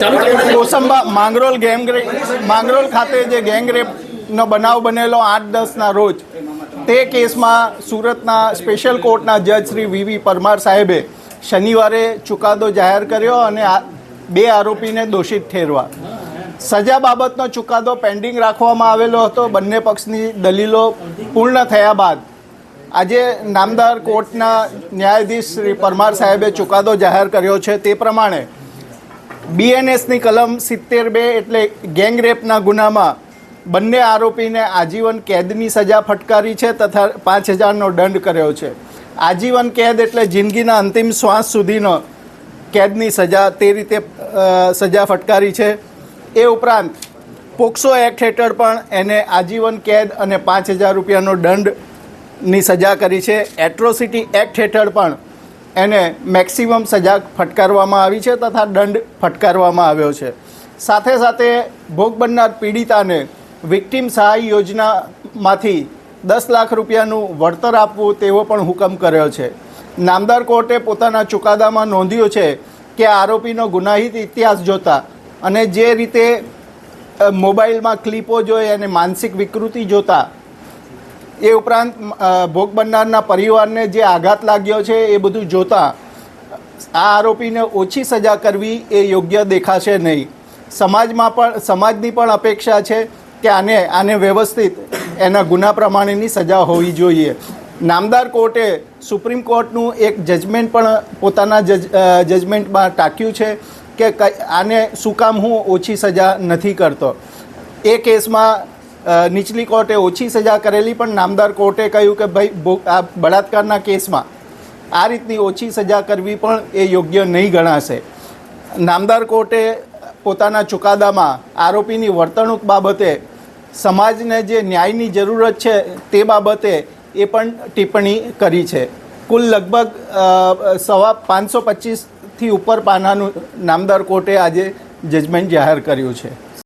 કોસંબા માંગરોળ ખાતે જે ગેંગરેપનો બનાવ બનેલો 8-10ના રોજ, તે કેસમાં સુરતના સ્પેશિયલ કોર્ટના જજ શ્રી વી પરમાર સાહેબે શનિવારે ચુકાદો જાહેર કર્યો અને 2 આરોપીને દોષિત ઠેરવા. સજા બાબતનો ચુકાદો પેન્ડિંગ રાખવામાં આવેલો હતો. બંને પક્ષની દલીલો પૂર્ણ થયા બાદ આજે નામદાર કોર્ટના ન્યાયાધીશ શ્રી પરમાર સાહેબે ચુકાદો જાહેર કર્યો છે. તે પ્રમાણે બીએનએસની કલમ 72 એટલે ગેંગરેપના ગુનામાં બંને આરોપીને આજીવન કેદની સજા ફટકારી છે તથા 5,000નો દંડ કર્યો છે. આજીવન કેદ એટલે જિંદગીના અંતિમ શ્વાસ સુધીનો કેદની સજા, તે રીતે સજા ફટકારી છે. એ ઉપરાંત પોક્સો એક્ટ હેઠળ પણ એને આજીવન કેદ અને 5,000 રૂપિયાનો દંડની સજા કરી છે. એટ્રોસિટી એક્ટ હેઠળ પણ એને મેક્સિમમ સજા ફટકારવામાં આવી છે તથા દંડ ફટકારવામાં આવ્યો છે. સાથે સાથે ભોગ બનનાર પીડિતાને વિક્ટિમ સહાય યોજનામાંથી 10 લાખ રૂપિયાનું વળતર આપવું તેવો પણ હુકમ કર્યો છે. નામદાર કોર્ટે પોતાના ચુકાદામાં નોંધ્યું છે કે આરોપીનો ગુનાહિત ઇતિહાસ જોતા અને જે રીતે મોબાઈલમાં ક્લિપો જોઈ અને માનસિક વિકૃતિ જોતા, એ ઉપરાંત ભોગ બનનારના પરિવારને જે આઘાત લાગ્યો છે એ બધું જોતા આ આરોપીને ઓછી સજા કરવી એ યોગ્ય દેખાશે નહીં. સમાજની પણ અપેક્ષા છે કે આને વ્યવસ્થિત એના ગુના પ્રમાણેની સજા હોવી જોઈએ. નામદાર કોર્ટે સુપ્રીમ કોર્ટનું એક જજમેન્ટ પણ પોતાના જજમેન્ટમાં ટાંક્યું છે કે આને શું કામ હું ઓછી સજા નથી કરતો. એ કેસમાં નીચલી કોર્ટે ઓછી સજા કરેલી, પણ નામદાર કોર્ટે કહ્યું કે ભાઈ આ બળાત્કારના કેસમાં આ રીતની ઓછી સજા કરવી પણ એ યોગ્ય નહીં ગણાશે. નામદાર કોર્ટે પોતાના ચુકાદામાં આરોપીની વર્તણૂક બાબતે સમાજને જે ન્યાયની જરૂરત છે તે બાબતે એ પણ ટિપ્પણી કરી છે. કુલ લગભગ 525થી ઉપર પાનાનું નામદાર કોર્ટે આજે જજમેન્ટ જાહેર કર્યું છે.